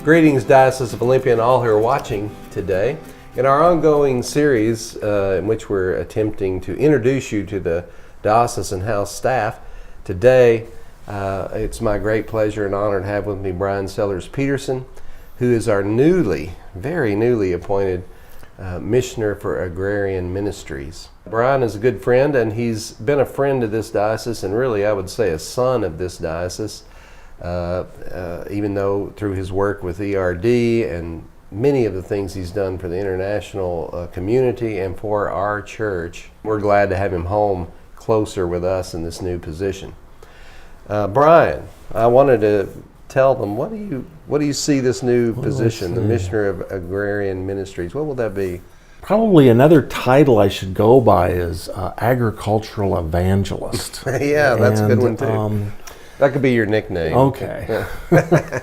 Greetings, Diocese of Olympia and all who are watching today. In our ongoing series in which we're attempting to introduce you to the Diocesan House staff, today it's my great pleasure and honor to have with me Brian Sellers-Petersen, who is our very newly appointed missioner for Agrarian Ministries. Brian is a good friend, and he's been a friend of this diocese, and really I would say a son of this diocese, even though through his work with ERD and many of the things he's done for the international community and for our church. We're glad to have him home closer with us in this new position. Brian, I wanted to tell them, what do you see this new position, the Missioner of Agrarian Ministries? What will that be? Probably another title I should go by is Agricultural Evangelist. Yeah, that's a good one too. That could be your nickname. Okay. Yeah.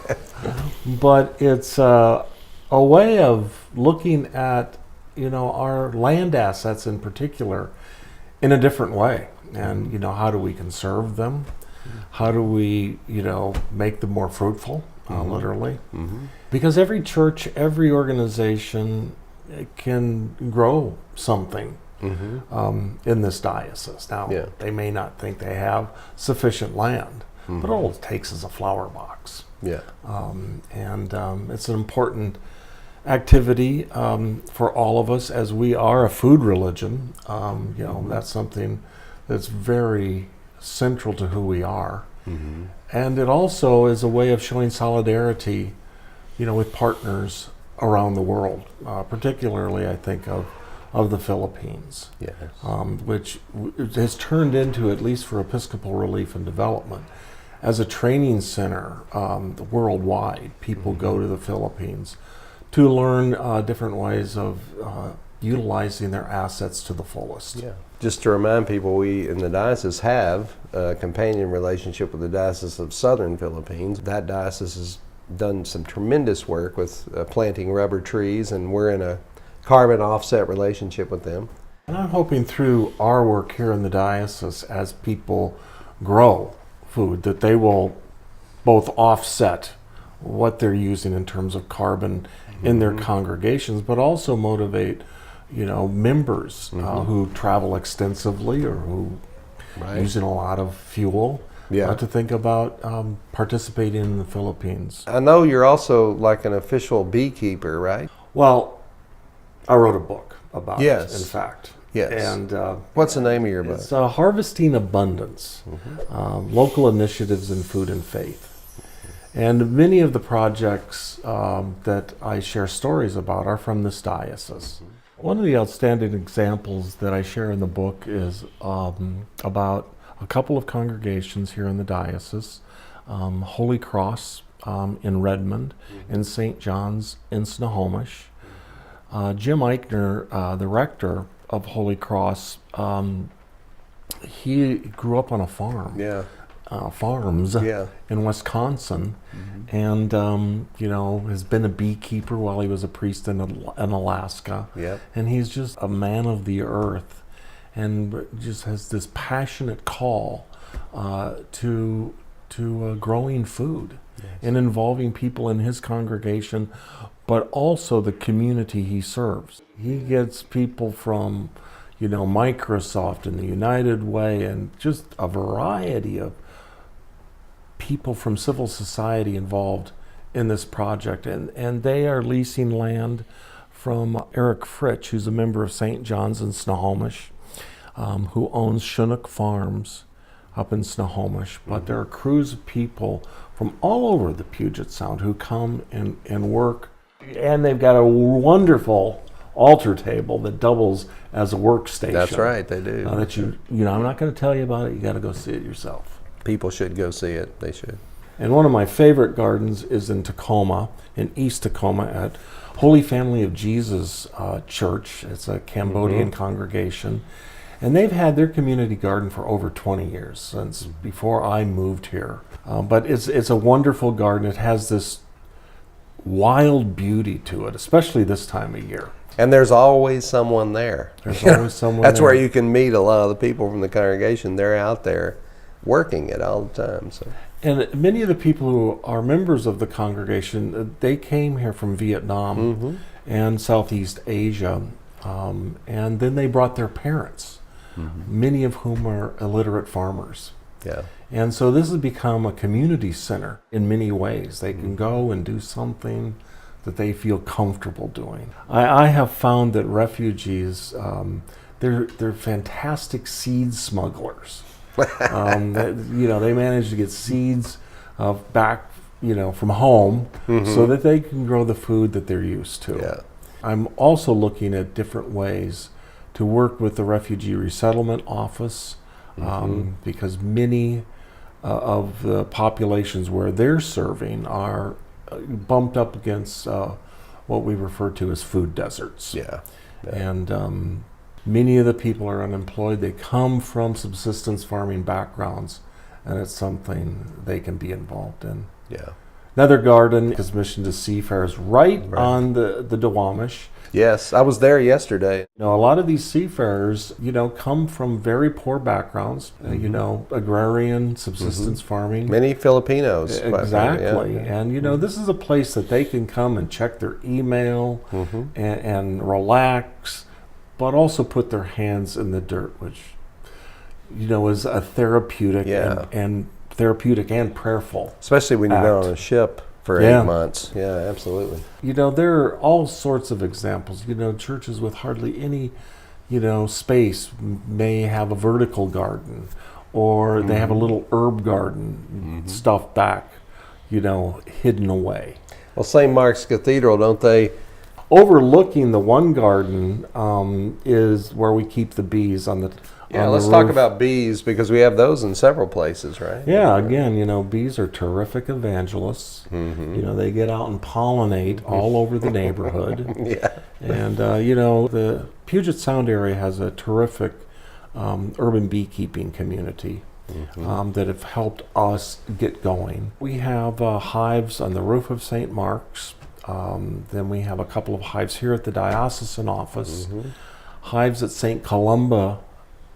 But it's a way of looking at, our land assets in particular in a different way. And, how do we conserve them? How do we, make them more fruitful, literally? Mm-hmm. Because every church, every organization can grow something in this diocese. Now, they may not think they have sufficient land, but all it takes is a flower box. Yeah. It's an important activity for all of us, as we are a food religion. That's something that's very central to who we are. Mm-hmm. And it also is a way of showing solidarity, with partners around the world, particularly I think of the Philippines, yes. Which has turned into, at least for Episcopal Relief and Development, as a training center worldwide. People go to the Philippines to learn different ways of utilizing their assets to the fullest. Yeah. Just to remind people, we in the diocese have a companion relationship with the Diocese of Southern Philippines. That diocese has done some tremendous work with planting rubber trees, and we're in a carbon offset relationship with them. And I'm hoping through our work here in the diocese, as people grow food, that they will both offset what they're using in terms of carbon in their congregations, but also motivate members who travel extensively or who using a lot of fuel to think about participating in the Philippines. I know you're also like an official beekeeper, right? Well, I wrote a book about it, in fact. Yes. And what's the name of your book? It's Harvesting Abundance, Local Initiatives in Food and Faith. And many of the projects that I share stories about are from this diocese. One of the outstanding examples that I share in the book is about a couple of congregations here in the diocese, Holy Cross in Redmond, and St. John's in Snohomish. Jim Eichner, the rector of Holy Cross, he grew up on a farm. Yeah. Farms in Wisconsin, and has been a beekeeper while he was a priest in Alaska. And he's just a man of the earth, and just has this passionate call to growing food and involving people in his congregation, but also the community he serves. He gets people from Microsoft and the United Way, and just a variety of people from civil society involved in this project, and they are leasing land from Eric Fritsch, who's a member of St. John's in Snohomish, who owns Chinook Farms up in Snohomish. But there are crews of people from all over the Puget Sound who come and work, and they've got a wonderful altar table that doubles as a workstation. That's right, they do. That I'm not going to tell you about it. You got to go see it yourself. People should go see it. They should. And one of my favorite gardens is in Tacoma, in East Tacoma, at Holy Family of Jesus Church. It's a Cambodian congregation. And they've had their community garden for over 20 years, since before I moved here. But it's a wonderful garden. It has this wild beauty to it, especially this time of year. And there's always someone there. There's always someone That's there. where you can meet a lot of the people from the congregation. They're out there working it all the time. So And many of the people who are members of the congregation, they came here from Vietnam and Southeast Asia, and then they brought their parents, many of whom are illiterate farmers. Yeah. And so this has become a community center in many ways. They can go and do something that they feel comfortable doing. I have found that refugees, they're fantastic seed smugglers. They manage to get seeds back, from home, so that they can grow the food that they're used to. Yeah. I'm also looking at different ways to work with the Refugee Resettlement Office, because many of the populations where they're serving are bumped up against what we refer to as food deserts. Yeah. And many of the people are unemployed. They come from subsistence farming backgrounds, and it's something they can be involved in. Yeah. Another garden is mission to seafarers right on the Duwamish. Yes, I was there yesterday. A lot of these seafarers, come from very poor backgrounds, agrarian, subsistence farming. Many Filipinos. Exactly. Yeah. And, this is a place that they can come and check their email and relax, but also put their hands in the dirt, which, is a therapeutic and therapeutic and prayerful. Especially when you've been on a ship for 8 months. Yeah, absolutely. There are all sorts of examples. Churches with hardly any, space may have a vertical garden, or they have a little herb garden stuffed back, hidden away. Well, St. Mark's Cathedral, don't they? Overlooking the one garden is where we keep the bees on the let's talk about bees, because we have those in several places, right? Yeah, again, bees are terrific evangelists. They get out and pollinate all over the neighborhood. Yeah. And, the Puget Sound area has a terrific urban beekeeping community that have helped us get going. We have hives on the roof of St. Mark's. Then we have a couple of hives here at the Diocesan office. Hives at St. Columba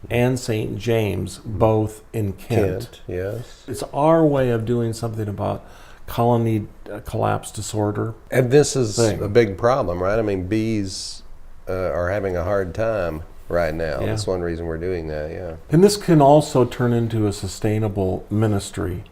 and St. James, both in Kent. Yes. It's our way of doing something about colony collapse disorder. And this is a big problem, right? I mean, bees are having a hard time right now. Yeah. That's one reason we're doing that, yeah. And this can also turn into a sustainable ministry.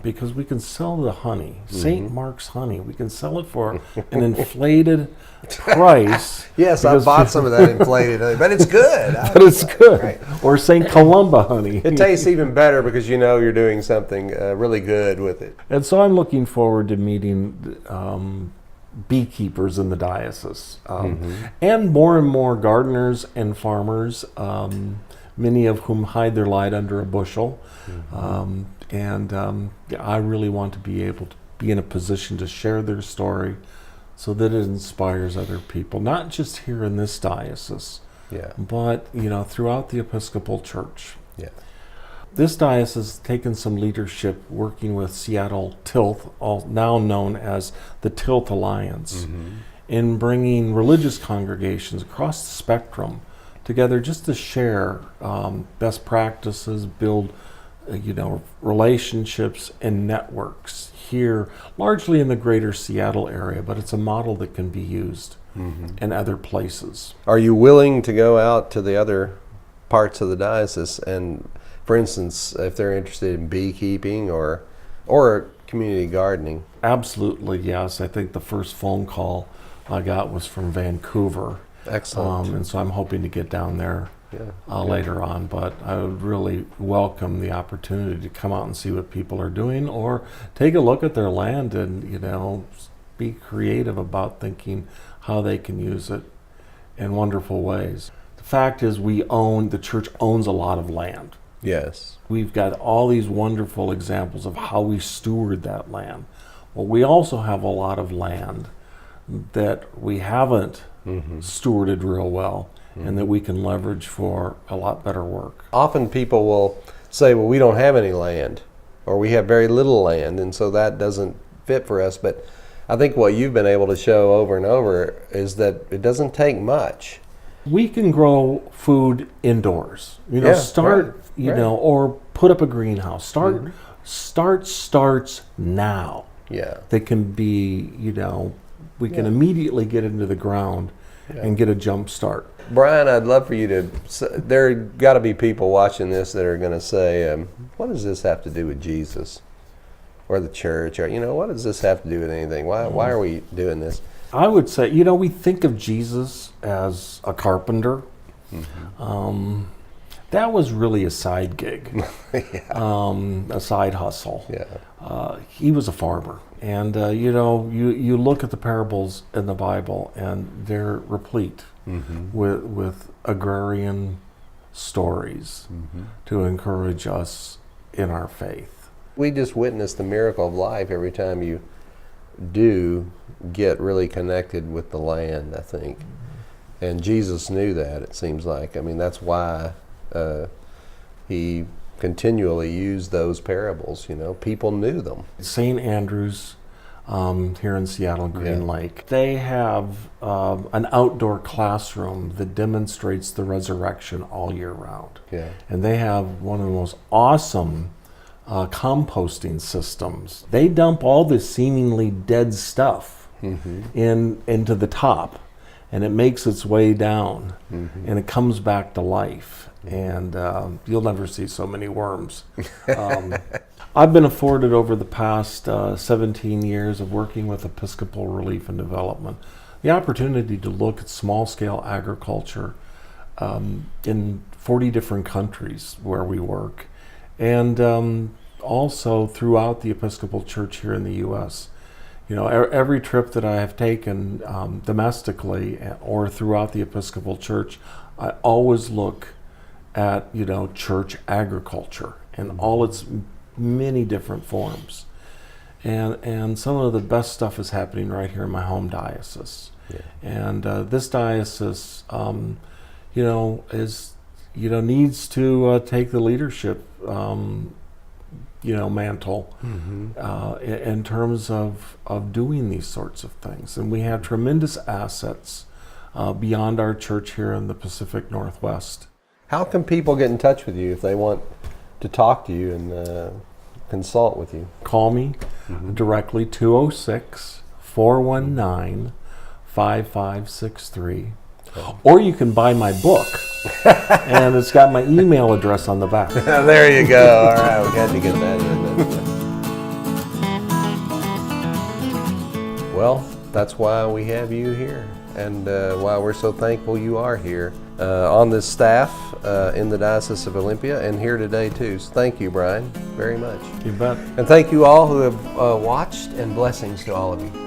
Because we can sell the honey, St. Mark's honey. We can sell it for an inflated price. Yes, I bought some of that inflated honey, but it's good. But it's good. Right. Or St. Columba honey. It tastes even better because you're doing something really good with it. And so I'm looking forward to meeting beekeepers in the diocese, and more gardeners and farmers, many of whom hide their light under a bushel. I really want to be able to be in a position to share their story so that it inspires other people, not just here in this diocese, but throughout the Episcopal Church. Yeah. This diocese has taken some leadership working with Seattle Tilth, now known as the Tilth Alliance, in bringing religious congregations across the spectrum together just to share best practices, build relationships and networks here, largely in the greater Seattle area, but it's a model that can be used in other places. Are you willing to go out to the other parts of the diocese and, for instance, if they're interested in beekeeping or community gardening? Absolutely, yes. I think the first phone call I got was from Vancouver. Excellent. And so I'm hoping to get down there later on, but I would really welcome the opportunity to come out and see what people are doing, or take a look at their land and be creative about thinking how they can use it in wonderful ways. The fact is, the church owns a lot of land. Yes. We've got all these wonderful examples of how we steward that land. Well, we also have a lot of land that we haven't stewarded real well, and that we can leverage for a lot better work. Often people will say, well, we don't have any land, or we have very little land, and so that doesn't fit for us. But I think what you've been able to show over and over is that it doesn't take much. We can grow food indoors. Or put up a greenhouse. Start starts now. Yeah. They can be, we can immediately get into the ground and get a jump start. Brian, I'd love for you to, there got to be people watching this that are going to say, what does this have to do with Jesus or the church? Or, what does this have to do with anything? Why are we doing this? I would say, we think of Jesus as a carpenter. Mm-hmm. That was really a side gig, a side hustle. Yeah. He was a farmer. And, you look at the parables in the Bible, and they're replete with agrarian stories to encourage us in our faith. We just witness the miracle of life every time you do get really connected with the land, I think. And Jesus knew that, it seems like. I mean, that's why he continually used those parables. People knew them. St. Andrew's here in Seattle, Green Lake, they have an outdoor classroom that demonstrates the resurrection all year round. Yeah. And they have one of the most awesome composting systems. They dump all this seemingly dead stuff into the top, and it makes its way down, and it comes back to life. And you'll never see so many worms. I've been afforded over the past 17 years of working with Episcopal Relief and Development the opportunity to look at small-scale agriculture in 40 different countries where we work, and also throughout the Episcopal Church here in the U.S. Every trip that I have taken domestically or throughout the Episcopal Church, I always look at church agriculture and all its many different forms, and some of the best stuff is happening right here in my home diocese. And this diocese is needs to take the leadership mantle in terms of doing these sorts of things. And we have tremendous assets beyond our church here in the Pacific Northwest. How can people get in touch with you if they want to talk to you and consult with you? Call me directly, 206-419-5563. Or you can buy my book, and it's got my email address on the back. There you go. All right, we had to get that in. Well, that's why we have you here, and why we're so thankful you are here on this staff in the Diocese of Olympia, and here today too. So thank you, Brian, very much. You bet. And thank you all who have watched, and blessings to all of you.